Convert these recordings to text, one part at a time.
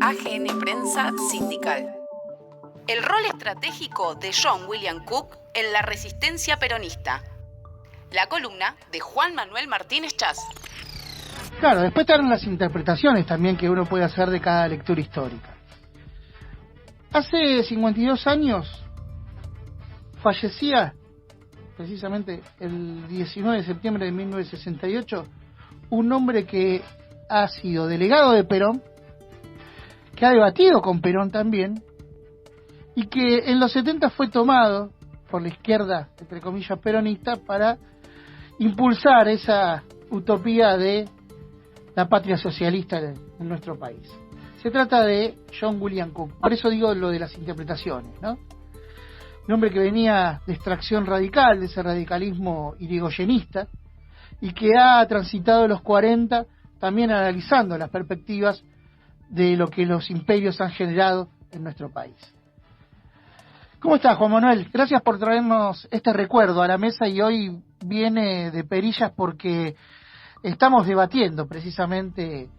AGN Prensa Sindical. El rol estratégico de John William Cook en la resistencia peronista. La columna de Juan Manuel Martínez Chas. Claro, después están las interpretaciones también que uno puede hacer de cada lectura histórica. Hace 52 años fallecía, precisamente el 19 de septiembre de 1968, un hombre que ha sido delegado de Perón, que ha debatido con Perón también, y que en los 70 fue tomado por la izquierda, entre comillas, peronista, para impulsar esa utopía de la patria socialista en nuestro país. Se trata de John William Cook. Por eso digo lo de las interpretaciones, ¿no? Un hombre que venía de extracción radical, de ese radicalismo irigoyenista, y que ha transitado los 40 también analizando las perspectivas de lo que los imperios han generado en nuestro país. ¿Cómo estás, Juan Manuel? Gracias por traernos este recuerdo a la mesa, y hoy viene de perillas porque estamos debatiendo precisamente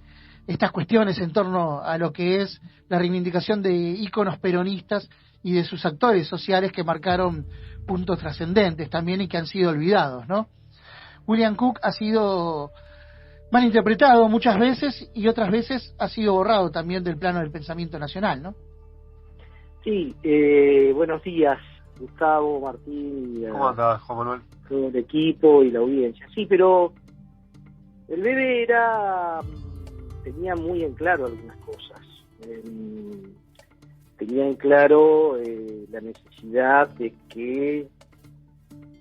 estas cuestiones en torno a lo que es la reivindicación de íconos peronistas y de sus actores sociales que marcaron puntos trascendentes también y que han sido olvidados, ¿no? William Cook ha sido mal interpretado muchas veces y otras veces ha sido borrado también del plano del pensamiento nacional, ¿no? Sí, buenos días, Gustavo, Martín. ¿Cómo andás, Juan Manuel? Todo el equipo y la audiencia. Sí, pero el Bebe tenía muy en claro algunas cosas. Tenía en claro la necesidad de que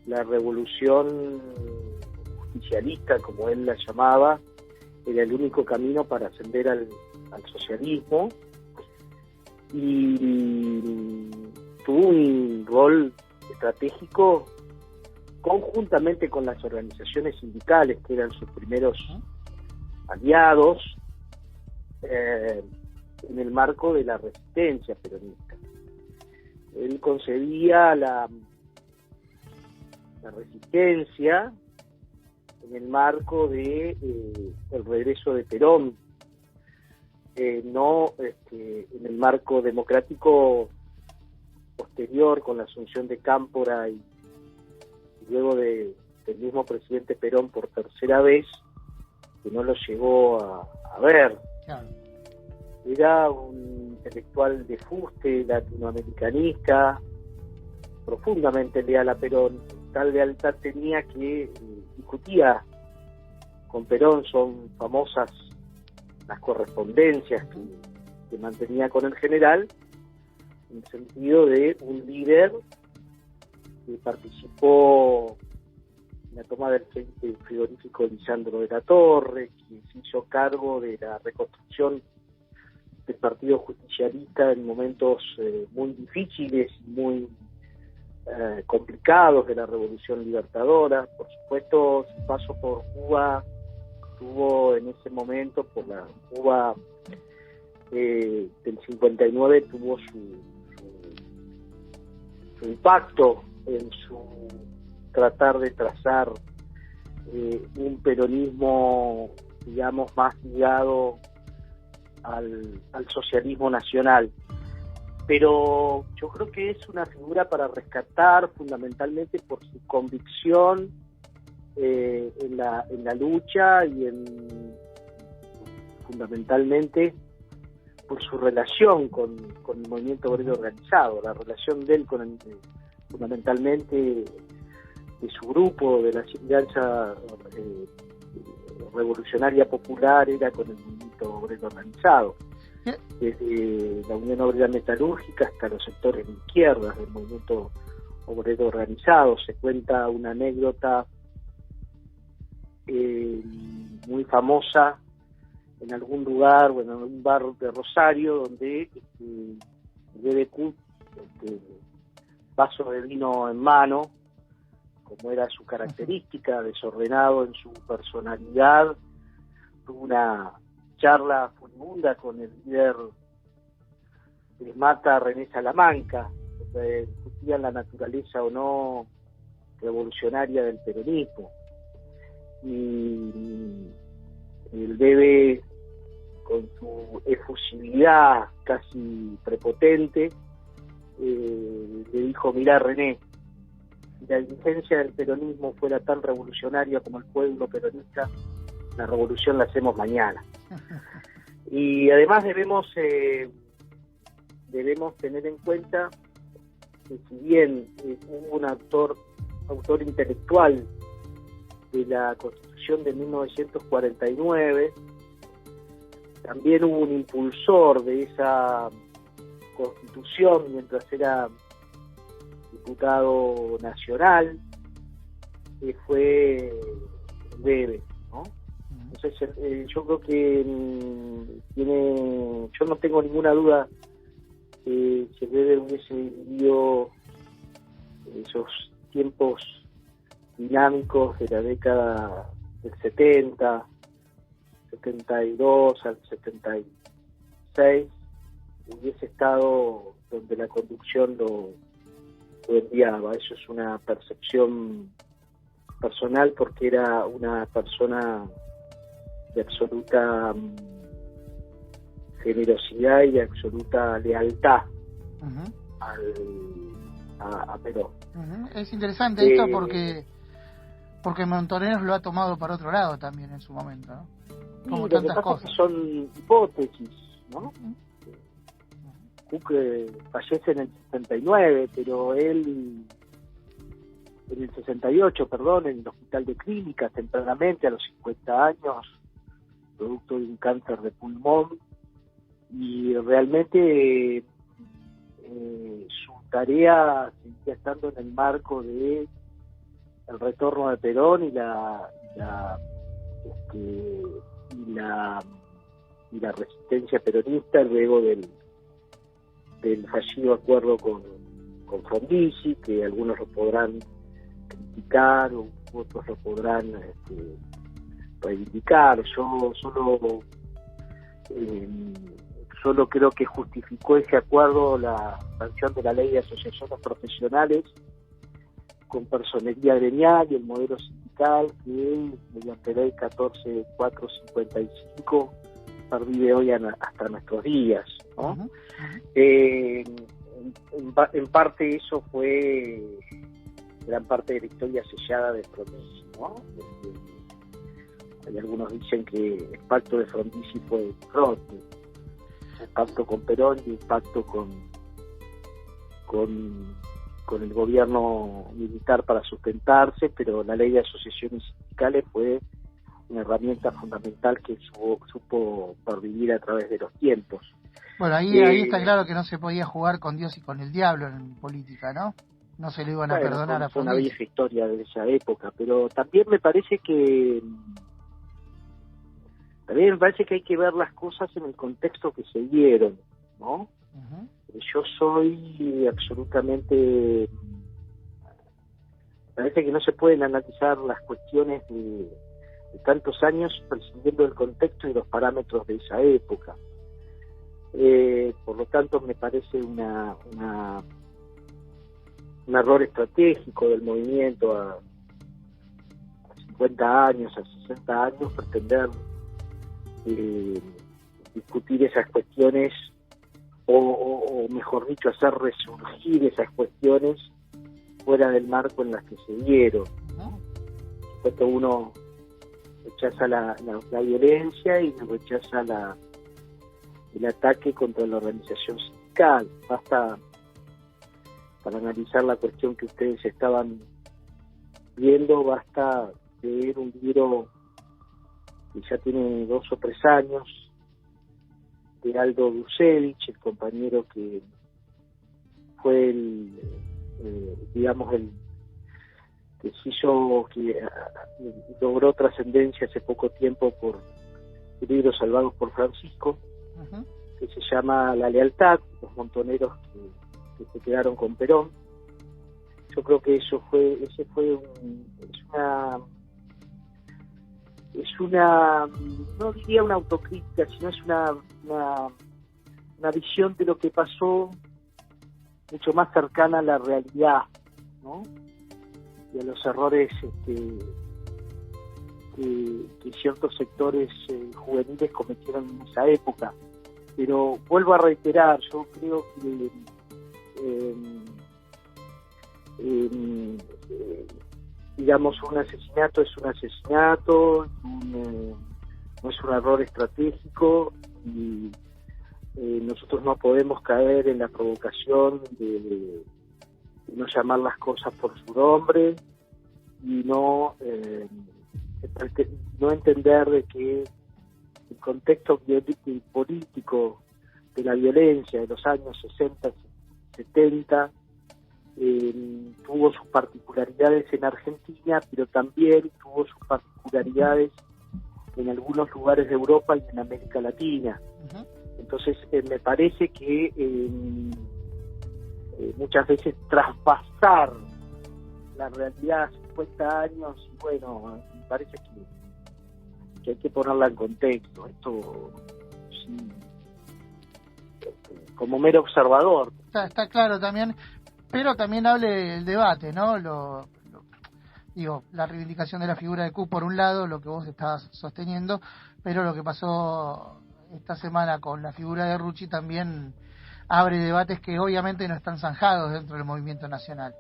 la revolución justicialista, como él la llamaba, era el único camino para ascender al socialismo, y tuvo un rol estratégico conjuntamente con las organizaciones sindicales, que eran sus primeros aliados, en el marco de la resistencia peronista. Él concebía la resistencia en el marco de el regreso de Perón, no en el marco democrático posterior, con la asunción de Cámpora y luego del mismo presidente Perón por tercera vez, que no lo llegó a ver. Claro. Era un intelectual de fuste, latinoamericanista, profundamente leal a Perón. Tal lealtad tenía que discutía con Perón. Son famosas las correspondencias que mantenía con el general, en el sentido de un líder que participó en la toma del frigorífico Lisandro de la Torre, que se hizo cargo de la reconstrucción del Partido Justicialista en momentos muy difíciles y muy complicados de la Revolución Libertadora. Por supuesto, su paso por Cuba tuvo en ese momento, por la Cuba del 59, tuvo su impacto en su tratar de trazar un peronismo, digamos, más ligado al socialismo nacional. Pero yo creo que es una figura para rescatar fundamentalmente por su convicción en la lucha, y fundamentalmente por su relación con el movimiento obrero organizado. La relación de él fundamentalmente de su grupo, de la Alianza Revolucionaria Popular, era con el movimiento obrero organizado, desde la Unión Obrera Metalúrgica hasta los sectores de izquierdas del movimiento obrero organizado. Se cuenta una anécdota muy famosa en algún lugar, bueno, en un bar de Rosario, donde BBQ, vaso de vino en mano, como era su característica, desordenado en su personalidad, tuvo una charla furibunda con el líder de Mata, René Salamanca, donde discutían la naturaleza o no revolucionaria del peronismo. Y el Bebe con su efusividad casi prepotente, le dijo: mirá, René, si la dirigencia del peronismo fuera tan revolucionaria como el pueblo peronista, la revolución la hacemos mañana. Y además debemos tener en cuenta que, si bien hubo un autor intelectual de la Constitución de 1949, también hubo un impulsor de esa Constitución mientras era diputado nacional, que fue Bebe, ¿no? Entonces, yo creo que yo no tengo ninguna duda que si Bebe hubiese vivido esos tiempos dinámicos de la década del 70, 72 al 76, hubiese estado donde la conducción lo enviaba. Eso es una percepción personal, porque era una persona de absoluta generosidad y de absoluta lealtad a Perón. Es interesante esto porque Montoneros lo ha tomado para otro lado también en su momento, ¿no? Como tantas cosas. Son hipótesis, ¿no? Cook fallece en el 69, pero él en el 68, en el hospital de clínicas, tempranamente, a los 50 años, producto de un cáncer de pulmón, y realmente su tarea seguía estando en el marco de el retorno de Perón y la resistencia peronista luego del fallido acuerdo con Frondizi, que algunos lo podrán criticar o otros lo podrán reivindicar. Yo solo creo que justificó ese acuerdo la sanción de la ley de asociaciones profesionales con personería gremial y el modelo sindical que, mediante ley 14455, pervive hoy hasta nuestros días, ¿no? Uh-huh. En parte eso fue gran parte de la historia sellada de Frondizi, ¿no? Hay algunos dicen que el pacto de Frondizi fue fronte, el pacto con Perón y el pacto con el gobierno militar para sustentarse, pero la ley de asociaciones sindicales fue una herramienta fundamental que supo pervivir a través de los tiempos. Bueno, ahí está claro que no se podía jugar con Dios y con el diablo en política, ¿no? No se le iban a perdonar a Fue una vieja historia de esa época, pero también me parece que hay que ver las cosas en el contexto que se dieron, ¿no? Uh-huh. Yo soy absolutamente... Parece que no se pueden analizar las cuestiones de tantos años prescindiendo del contexto y los parámetros de esa época. Por lo tanto, me parece un error estratégico del movimiento a 50 años, a 60 años, pretender discutir esas cuestiones o mejor dicho, hacer resurgir esas cuestiones fuera del marco en las que se dieron, ¿no? Porque uno rechaza la violencia y rechaza el ataque contra la organización sindical. Basta, para analizar la cuestión que ustedes estaban viendo, basta leer un libro que ya tiene 2 o 3 años, de Aldo Dusevich, el compañero que fue el que logró trascendencia hace poco tiempo por el libro Salvados por Francisco, uh-huh, que se llama La lealtad, los montoneros que se quedaron con Perón. Yo creo que es una, no diría una autocrítica, sino es una visión de lo que pasó mucho más cercana a la realidad, ¿no? Y a los errores que ciertos sectores juveniles cometieron en esa época. Pero vuelvo a reiterar, yo creo que digamos, un asesinato es un asesinato, no es un error estratégico, y nosotros no podemos caer en la provocación de no llamar las cosas por su nombre y no entender de que el contexto político de la violencia de los años 60, 70 tuvo sus particularidades en Argentina, pero también tuvo sus particularidades en algunos lugares de Europa y en América Latina. Uh-huh. Entonces me parece que muchas veces traspasar la realidad a 50 años, bueno, me parece que hay que ponerla en contexto. Esto sí, como mero observador. Está claro también, pero también hable el debate, ¿no? Digo, la reivindicación de la figura de Cook por un lado, lo que vos estabas sosteniendo, pero lo que pasó esta semana con la figura de Rucci también abre debates que obviamente no están zanjados dentro del movimiento nacional.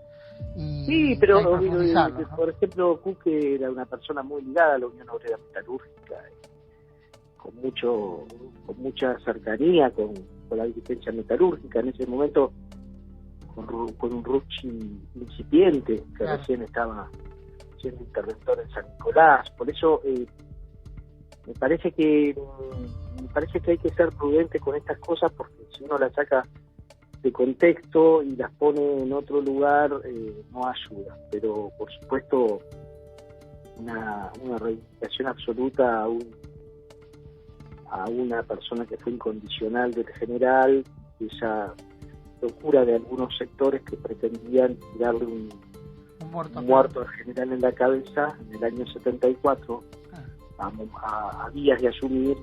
Y sí, pero ¿no? Por ejemplo, Cook era una persona muy ligada a la Unión Obrera Metalúrgica, con mucha cercanía con la dirigencia metalúrgica en ese momento, con un Rucci incipiente que claro, recién estaba siendo interventor en San Nicolás. Por eso me parece que hay que ser prudente con estas cosas, porque si uno las saca de contexto y las pone en otro lugar, no ayuda. Pero por supuesto una reivindicación absoluta a una persona que fue incondicional del general, esa locura de algunos sectores que pretendían tirarle un muerto al general en la cabeza en el año 74, a días de asumir,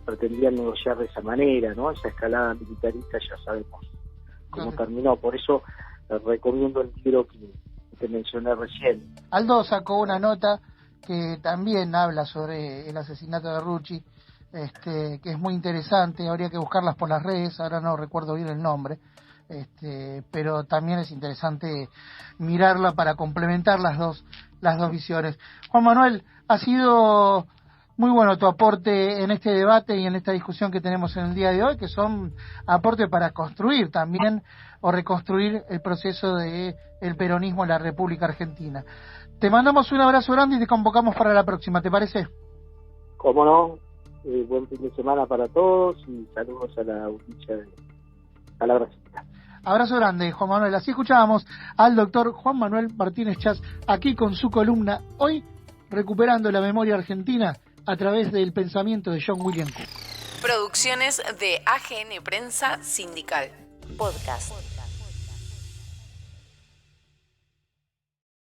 pretendían negociar de esa manera, ¿no? Esa escalada militarista ya sabemos cómo terminó. Por eso les recomiendo el libro que te mencioné recién. Aldo sacó una nota que también habla sobre el asesinato de Rucci, que es muy interesante. Habría que buscarlas por las redes, ahora no recuerdo bien el nombre, pero también es interesante mirarla para complementar las dos visiones. Juan Manuel, ha sido muy bueno tu aporte en este debate y en esta discusión que tenemos en el día de hoy, que son aportes para construir también o reconstruir el proceso de el peronismo en la República Argentina. Te mandamos un abrazo grande y te convocamos para la próxima, ¿te parece? Cómo no, buen fin de semana para todos y saludos a la audiencia de Palabras. Abrazo grande, Juan Manuel. Así escuchábamos al doctor Juan Manuel Martínez Chas aquí con su columna, hoy recuperando la memoria argentina a través del pensamiento de John William Cook. Producciones de AGN Prensa Sindical. Podcast.